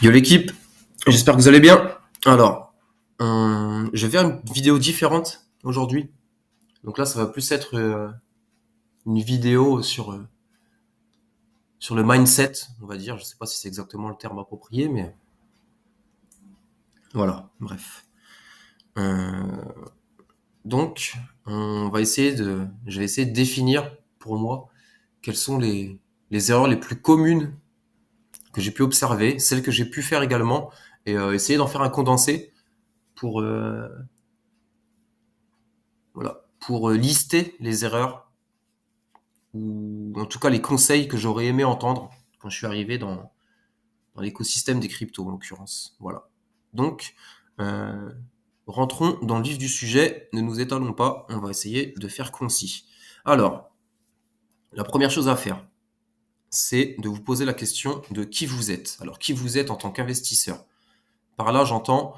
Yo l'équipe, j'espère que vous allez bien. Alors, je vais faire une vidéo différente aujourd'hui. Donc là, ça va plus être une vidéo sur le mindset, on va dire. Je sais pas si c'est exactement le terme approprié, mais voilà, bref. Euh, donc, je vais essayer de définir pour moi quelles sont les erreurs les plus communes que j'ai pu observer, celles que j'ai pu faire également, et essayer d'en faire un condensé pour voilà, pour lister les erreurs ou en tout cas les conseils que j'aurais aimé entendre quand je suis arrivé dans l'écosystème des cryptos en l'occurrence. Voilà. Donc, euh, rentrons dans le vif du sujet, ne nous étalons pas, on va essayer de faire concis. Alors, la première chose à faire, c'est de vous poser la question de qui vous êtes. Alors, qui vous êtes en tant qu'investisseur. Par là, j'entends,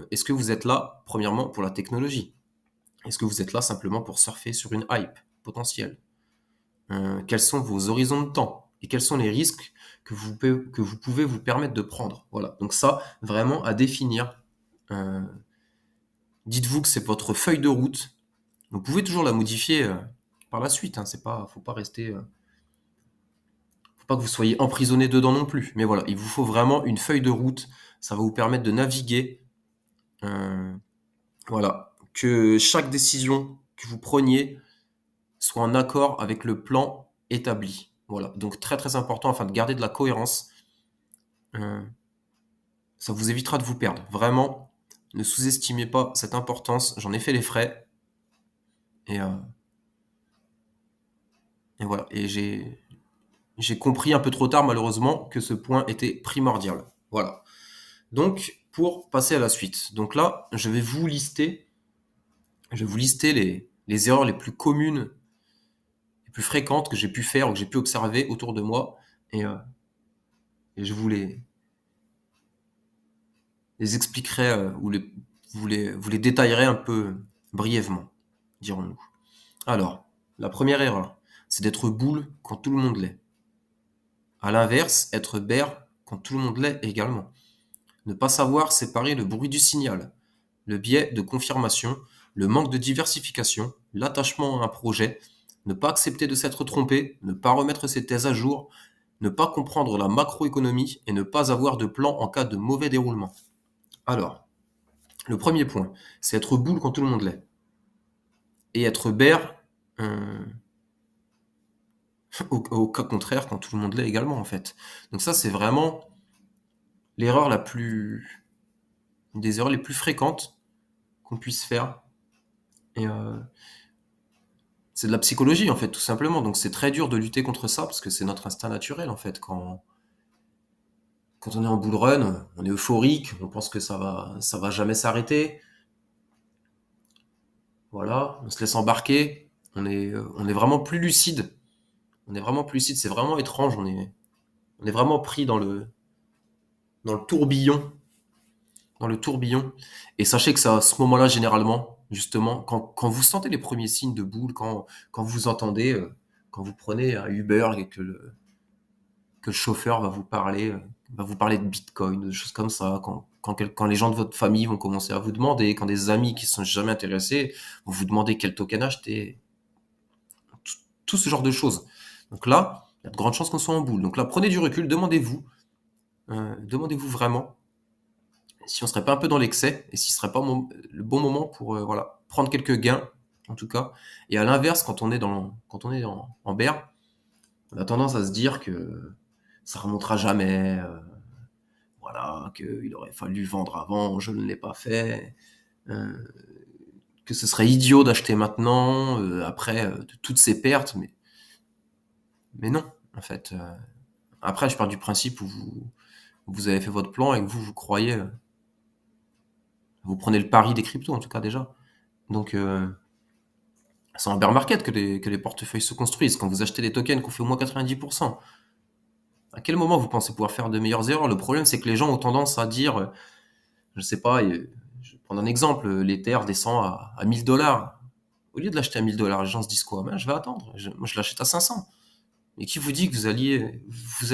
est-ce que vous êtes là, premièrement, pour la technologie? Est-ce que vous êtes là simplement pour surfer sur une hype potentielle? Quels sont vos horizons de temps et quels sont les risques que vous pouvez vous permettre de prendre. Voilà. Donc ça, vraiment à définir. Euh, Dites-vous que c'est votre feuille de route. Vous pouvez toujours la modifier par la suite. Hein. C'est pas, faut pas rester, faut pas que vous soyez emprisonné dedans non plus. Mais voilà, il vous faut vraiment une feuille de route. Ça va vous permettre de naviguer. Euh, voilà, que chaque décision que vous preniez soit en accord avec le plan établi. Voilà, donc très très important afin de garder de la cohérence. Euh, Ça vous évitera de vous perdre. Vraiment, ne sous-estimez pas cette importance. J'en ai fait les frais et, euh, et voilà. Et j'ai compris un peu trop tard malheureusement que ce point était primordial. Voilà. Donc pour passer à la suite. Donc là, je vais vous lister les erreurs les plus communes, les plus fréquentes que j'ai pu faire ou que j'ai pu observer autour de moi et, euh, et je les expliquerai ou vous les détaillerai un peu brièvement, dirons-nous. Alors, la première erreur, c'est d'être boule quand tout le monde l'est. À l'inverse, être bear quand tout le monde l'est également. Ne pas savoir séparer le bruit du signal, le biais de confirmation, le manque de diversification, l'attachement à un projet, ne pas accepter de s'être trompé, ne pas remettre ses thèses à jour, ne pas comprendre la macroéconomie et ne pas avoir de plan en cas de mauvais déroulement. Alors, le premier point, c'est être boule quand tout le monde l'est. Et être bear euh, au cas contraire quand tout le monde l'est également en fait. Donc ça c'est vraiment l'erreur la plus une des erreurs les plus fréquentes qu'on puisse faire et c'est de la psychologie en fait tout simplement. Donc c'est très dur de lutter contre ça parce que c'est notre instinct naturel en fait quand on est en bull run, on est euphorique, on pense que ça va jamais s'arrêter. Voilà, on se laisse embarquer, on est vraiment plus lucide. On est vraiment plus lucide, c'est vraiment étrange, on est vraiment pris dans le tourbillon dans le tourbillon. Et sachez que c'est à ce moment-là, généralement, justement, quand vous sentez les premiers signes de boule, quand vous entendez, quand vous prenez un Uber et que le chauffeur va vous parler de Bitcoin, de choses comme ça, quand les gens de votre famille vont commencer à vous demander, quand des amis qui ne sont jamais intéressés vont vous demander quel token acheter, tout, tout ce genre de choses. Donc là, il y a de grandes chances qu'on soit en boule. Donc là, prenez du recul, demandez-vous vraiment si on serait pas un peu dans l'excès et si ce serait pas le bon moment pour voilà prendre quelques gains en tout cas. Et à l'inverse, quand on est en bear, on a tendance à se dire que ça remontera jamais, voilà, qu'il aurait fallu vendre avant, je ne l'ai pas fait, euh, que ce serait idiot d'acheter maintenant après de toutes ces pertes, mais non en fait. Après, je pars du principe où vous avez fait votre plan et que vous croyez, vous prenez le pari des cryptos en tout cas déjà. Donc c'est en bear market que les portefeuilles se construisent. Quand vous achetez des tokens qu'on fait au moins 90%, à quel moment vous pensez pouvoir faire de meilleures erreurs? Le problème, c'est que les gens ont tendance à dire, je sais pas, je vais prendre un exemple, l'Ether descend à 1000 dollars. Au lieu de l'acheter à 1000 dollars, les gens se disent quoi? Ben, je vais attendre. Moi, je l'achète à 500. Et qui vous dit que vous allez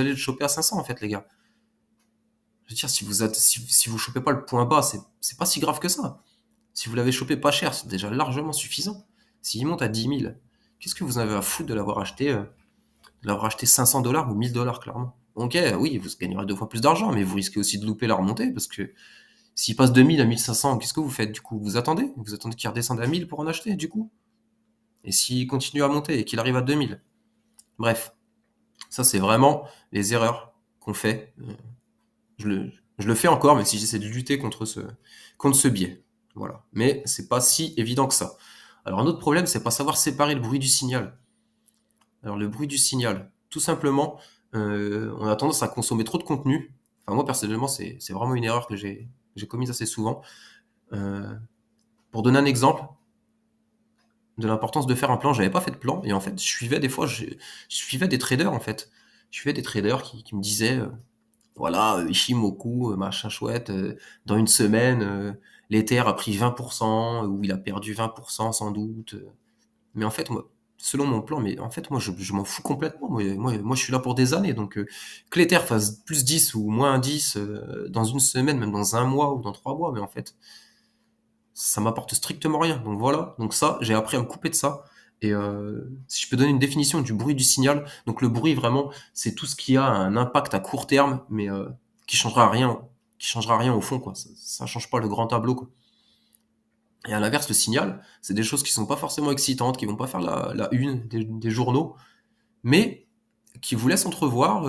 le choper à 500, en fait, les gars? veux dire, si vous chopez pas le point bas, c'est pas si grave que ça. Si vous l'avez chopé pas cher, c'est déjà largement suffisant. S'il monte à 10 000, qu'est-ce que vous avez à foutre de l'avoir acheté 500 dollars ou 1000 dollars, clairement. Ok, oui, vous gagnerez 2 fois plus d'argent, mais vous risquez aussi de louper la remontée, parce que s'il passe de 1000 à 1500, qu'est-ce que vous faites du coup? Vous attendez qu'il redescende à 1000 pour en acheter, du coup? Et s'il continue à monter et qu'il arrive à 2000? Bref, ça c'est vraiment les erreurs qu'on fait. Je le, je le fais encore, mais si j'essaie de lutter contre ce biais. Voilà. Mais c'est pas si évident que ça. Alors un autre problème, c'est pas savoir séparer le bruit du signal. Alors le bruit du signal, tout simplement, on a tendance à consommer trop de contenu. Enfin moi personnellement, c'est vraiment une erreur que j'ai commise assez souvent. Euh, pour donner un exemple de l'importance de faire un plan, j'avais pas fait de plan et en fait, je suivais des traders en fait. Je suivais des traders qui me disaient voilà, Ishimoku, machin chouette, dans une semaine, l'Ether a pris 20%, ou il a perdu 20% sans doute. Mais en fait, moi, selon mon plan, mais en fait, moi, je m'en fous complètement. Moi, je suis là pour des années. Donc, que l'Ether fasse plus 10 ou moins 10 dans une semaine, même dans un mois ou dans 3 mois, mais en fait, ça m'apporte strictement rien. Donc voilà. Donc ça, j'ai appris à me couper de ça. Et si je peux donner une définition du bruit du signal, donc le bruit vraiment, c'est tout ce qui a un impact à court terme, mais qui changera rien au fond, quoi. Ça change pas le grand tableau, quoi. Et à l'inverse, le signal, c'est des choses qui sont pas forcément excitantes, qui vont pas faire la une des journaux, mais qui vous laissent entrevoir,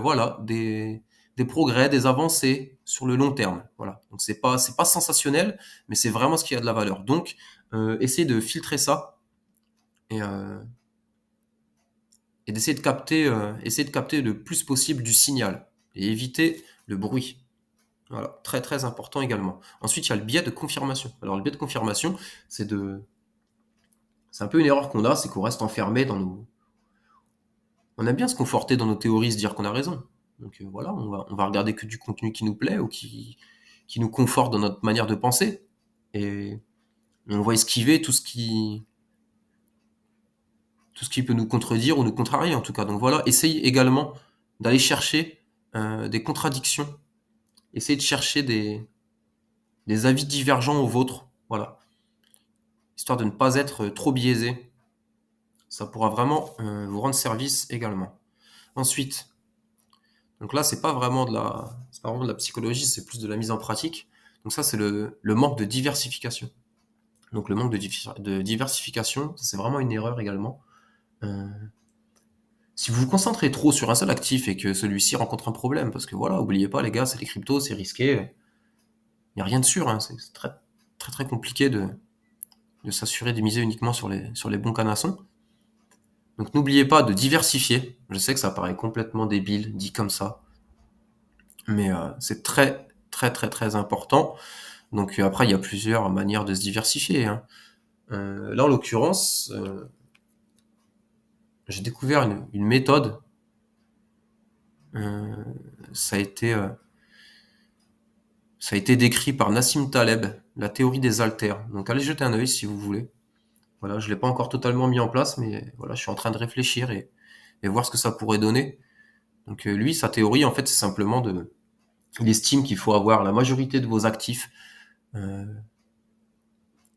voilà, des progrès, des avancées sur le long terme. Voilà. Donc c'est pas sensationnel, mais c'est vraiment ce qui a de la valeur. Donc, essayez de filtrer ça et, d'essayer essayer de capter le plus possible du signal et éviter le bruit. Voilà, très très important également. Ensuite, il y a le biais de confirmation. Alors le biais de confirmation, c'est de c'est un peu une erreur qu'on a, c'est qu'on reste enfermé dans nos on aime bien se conforter dans nos théories, se dire qu'on a raison. Donc voilà, on va regarder que du contenu qui nous plaît ou qui nous conforte dans notre manière de penser et on va esquiver tout ce qui peut nous contredire ou nous contrarier en tout cas. Donc voilà, essayez également d'aller chercher des contradictions, essayez de chercher des avis divergents aux vôtres, voilà, histoire de ne pas être trop biaisé. Ça pourra vraiment vous rendre service également. Ensuite, donc là, c'est pas vraiment de la psychologie, c'est plus de la mise en pratique. Donc ça, c'est le manque de diversification. Donc le manque de diversification, c'est vraiment une erreur également. Euh, Si vous vous concentrez trop sur un seul actif et que celui-ci rencontre un problème, parce que voilà, oubliez pas les gars, c'est les cryptos, c'est risqué, il n'y a rien de sûr, hein, c'est très très très compliqué de s'assurer de miser uniquement sur les bons canassons. Donc n'oubliez pas de diversifier. Je sais que ça paraît complètement débile dit comme ça, mais c'est très très très très important. Donc après il y a plusieurs manières de se diversifier, hein. Là en l'occurrence, j'ai découvert une méthode. Euh, ça a été Ça a été décrit par Nassim Taleb, la théorie des haltères. Donc allez jeter un œil si vous voulez. Voilà, je l'ai pas encore totalement mis en place, mais voilà, je suis en train de réfléchir et voir ce que ça pourrait donner. Donc lui, sa théorie, en fait, c'est simplement il estime qu'il faut avoir la majorité de vos actifs euh,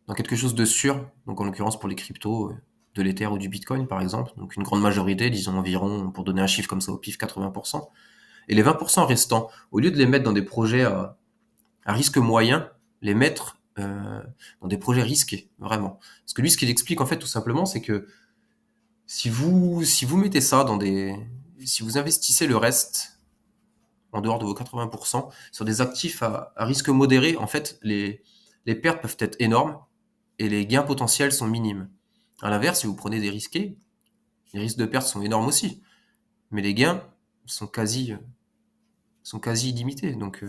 dans quelque chose de sûr. Donc en l'occurrence pour les cryptos, de l'Ether ou du Bitcoin par exemple. Donc une grande majorité, disons environ, pour donner un chiffre comme ça au pif, 80%. Et les 20% restants, au lieu de les mettre dans des projets à risque moyen, les mettre dans des projets risqués, vraiment. Parce que lui, ce qu'il explique en fait tout simplement, c'est que si vous mettez ça si vous investissez le reste en dehors de vos 80% sur des actifs à risque modéré, en fait, les pertes peuvent être énormes et les gains potentiels sont minimes. À l'inverse, si vous prenez des risqués, les risques de perte sont énormes aussi, mais les gains sont sont quasi illimités. Donc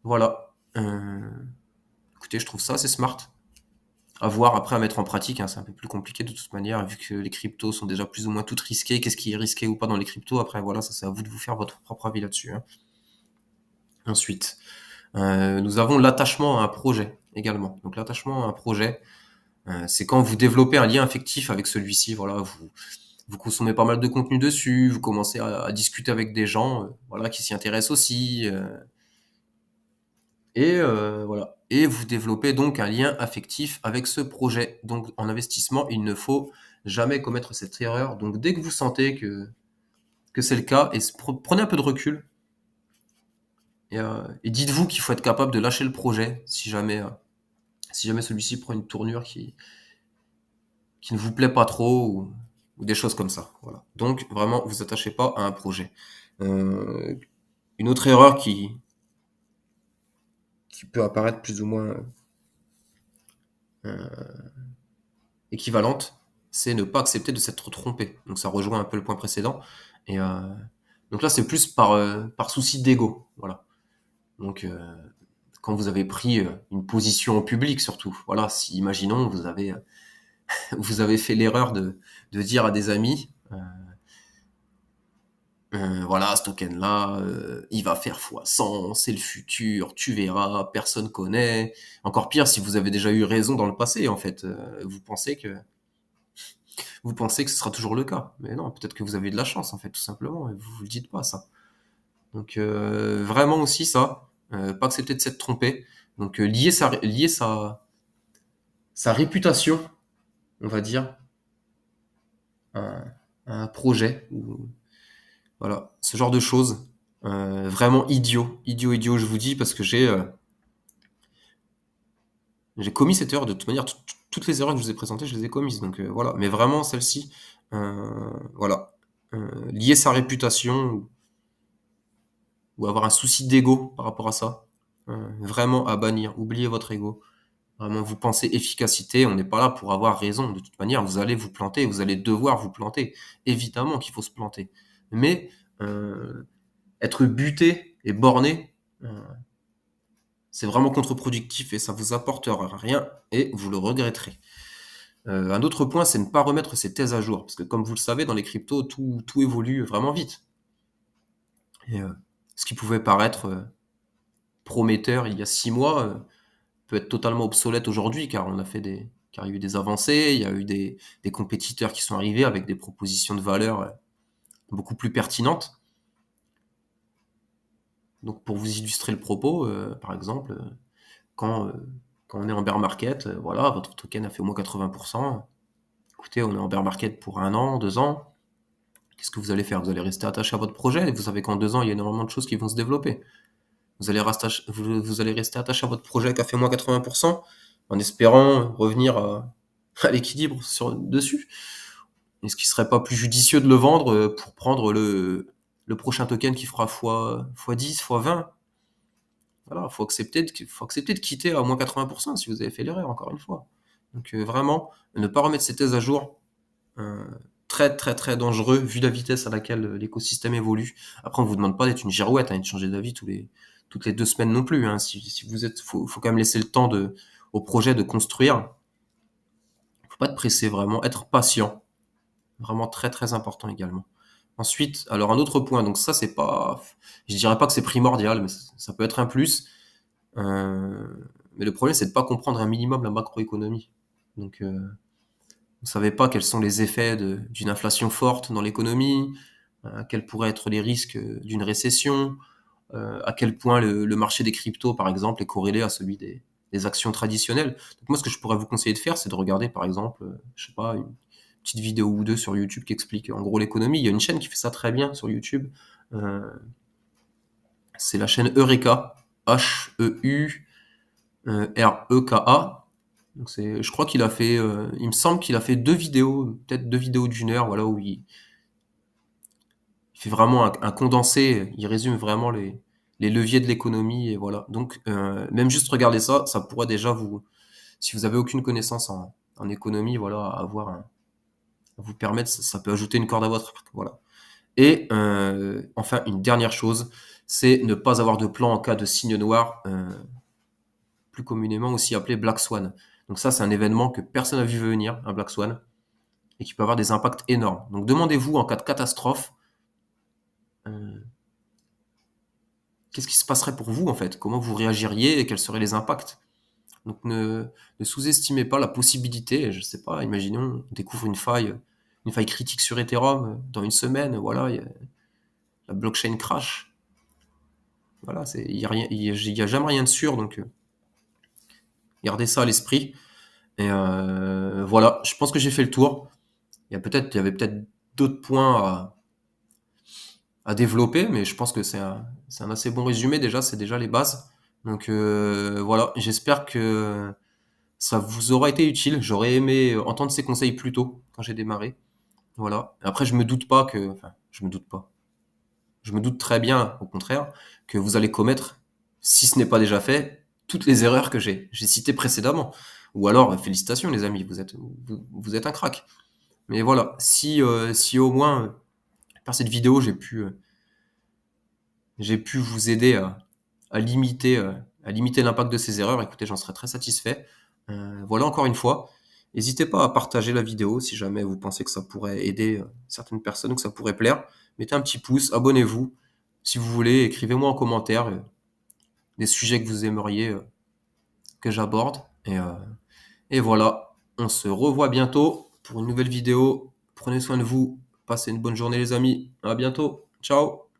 voilà. Écoutez, je trouve ça assez smart. À voir après à mettre en pratique, hein, c'est un peu plus compliqué de toute manière, vu que les cryptos sont déjà plus ou moins toutes risquées. Qu'est-ce qui est risqué ou pas dans les cryptos? Après, voilà, ça c'est à vous de vous faire votre propre avis là-dessus, hein. Ensuite, nous avons l'attachement à un projet également. Donc l'attachement à un projet, c'est quand vous développez un lien affectif avec celui-ci. Voilà, vous consommez pas mal de contenu dessus, vous commencez à discuter avec des gens, voilà, qui s'y intéressent aussi, et voilà. Et vous développez donc un lien affectif avec ce projet. Donc en investissement, il ne faut jamais commettre cette erreur. Donc dès que vous sentez que c'est le cas, et prenez un peu de recul et dites-vous qu'il faut être capable de lâcher le projet si jamais celui-ci prend une tournure qui ne vous plaît pas trop ou des choses comme ça. Voilà. Donc vraiment, vous attachez pas à un projet. Euh, une autre erreur qui peut apparaître plus ou moins équivalente, c'est ne pas accepter de s'être trompé. Donc ça rejoint un peu le point précédent. Et donc là, c'est plus par souci d'ego. Voilà. Donc quand vous avez pris une position en public surtout. Voilà, si imaginons vous avez fait l'erreur de dire à des amis voilà, ce token-là, il va faire fois 100, c'est le futur, tu verras, personne connaît. Encore pire si vous avez déjà eu raison dans le passé, en fait. Vous pensez que ce sera toujours le cas. Mais non, peut-être que vous avez de la chance, en fait, tout simplement, et vous le dites pas, ça. Donc, vraiment aussi, ça, pas accepter de s'être trompé. Donc, sa réputation, on va dire, à, à un projet, ou voilà, ce genre de choses. Vraiment idiot, je vous dis, parce que j'ai commis cette erreur. De toute manière, toutes les erreurs que je vous ai présentées, je les ai commises. Donc voilà, mais vraiment celle-ci, voilà, lier sa réputation ou avoir un souci d'ego par rapport à ça, vraiment à bannir. Oubliez votre ego. Vraiment, vous pensez efficacité, on n'est pas là pour avoir raison. De toute manière, vous allez vous planter, vous allez devoir vous planter. Évidemment qu'il faut se planter. Mais être buté et borné, c'est vraiment contre-productif et ça vous apportera rien et vous le regretterez. Un autre point, c'est ne pas remettre ses thèses à jour, parce que comme vous le savez, dans les cryptos, tout évolue vraiment vite. Et ce qui pouvait paraître prometteur il y a 6 mois peut être totalement obsolète aujourd'hui, car il y a eu des avancées, il y a eu des compétiteurs qui sont arrivés avec des propositions de valeur beaucoup plus pertinentes. Donc pour vous illustrer le propos, par exemple, quand, euh, quand on est en bear market, voilà, votre token a fait au moins 80%. Écoutez, on est en bear market pour 1 an, 2 ans. Qu'est-ce que vous allez faire? Vous allez rester attaché à votre projet. Et vous savez qu'en 2 ans, il y a énormément de choses qui vont se développer. Vous allez rester attaché à votre projet qui a fait moins 80% en espérant revenir à l'équilibre dessus. Est-ce qu'il serait pas plus judicieux de le vendre pour prendre le prochain token qui fera fois 10, fois 20? Voilà, faut accepter de quitter à moins 80% si vous avez fait l'erreur, encore une fois. Donc vraiment, ne pas remettre ses thèses à jour, euh, très très très dangereux vu la vitesse à laquelle l'écosystème évolue. Après, on vous demande pas d'être une girouette, hein, et de changer d'avis toutes les 2 semaines non plus. Hein. Si vous êtes, faut quand même laisser le temps au projet de construire. Faut pas te presser vraiment, être patient, vraiment très très important également. Ensuite, alors un autre point, donc ça c'est pas, je dirais pas que c'est primordial, mais ça peut être un plus. Euh, mais le problème c'est de pas comprendre un minimum la macroéconomie. Donc vous savez pas quels sont les effets d'une inflation forte dans l'économie, quels pourraient être les risques d'une récession, à quel point le marché des cryptos, par exemple, est corrélé à celui des actions traditionnelles. Donc moi, ce que je pourrais vous conseiller de faire, c'est de regarder, par exemple, je sais pas, une petite vidéo ou deux sur YouTube qui explique en gros l'économie. Il y a une chaîne qui fait ça très bien sur YouTube. Euh, c'est la chaîne Eureka, Heureka. Donc je crois qu'il a fait, il me semble qu'il a fait 2 vidéos, peut-être 2 vidéos d'1 heure, voilà, où il fait vraiment un condensé, il résume vraiment les leviers de l'économie, et voilà. Donc, même juste regarder ça, ça pourrait déjà si vous avez aucune connaissance en économie, voilà, à vous permettre, ça peut ajouter une corde à votre arc, voilà. Et enfin, une dernière chose, c'est ne pas avoir de plan en cas de signe noir, plus communément aussi appelé Black Swan. Donc ça, c'est un événement que personne n'a vu venir, un Black Swan, et qui peut avoir des impacts énormes. Donc demandez-vous en cas de catastrophe, euh, qu'est-ce qui se passerait pour vous en fait? Comment vous réagiriez et quels seraient les impacts? Donc ne sous-estimez pas la possibilité, je sais pas, imaginons on découvre une faille une faille critique sur Ethereum dans une semaine, voilà, la blockchain crash. Voilà, il y a rien, il y a jamais rien de sûr, donc gardez ça à l'esprit. Et voilà, je pense que j'ai fait le tour. Il y avait peut-être d'autres points à développer, mais je pense que c'est un assez bon résumé déjà, c'est déjà les bases. Donc voilà, j'espère que ça vous aura été utile. J'aurais aimé entendre ces conseils plus tôt quand j'ai démarré. Voilà. Après, je me doute pas que, enfin, je me doute pas. Je me doute très bien, au contraire, que vous allez commettre, si ce n'est pas déjà fait, toutes les erreurs que j'ai citées précédemment. Ou alors, félicitations les amis, vous êtes un crack. Mais voilà, si au moins par cette vidéo j'ai pu vous aider à limiter l'impact de ces erreurs, écoutez, j'en serais très satisfait. Voilà encore une fois. N'hésitez pas à partager la vidéo si jamais vous pensez que ça pourrait aider certaines personnes ou que ça pourrait plaire. Mettez un petit pouce, abonnez-vous. Si vous voulez, écrivez-moi en commentaire des sujets que vous aimeriez que j'aborde. Et voilà, on se revoit bientôt pour une nouvelle vidéo. Prenez soin de vous. Passez une bonne journée les amis. À bientôt. Ciao.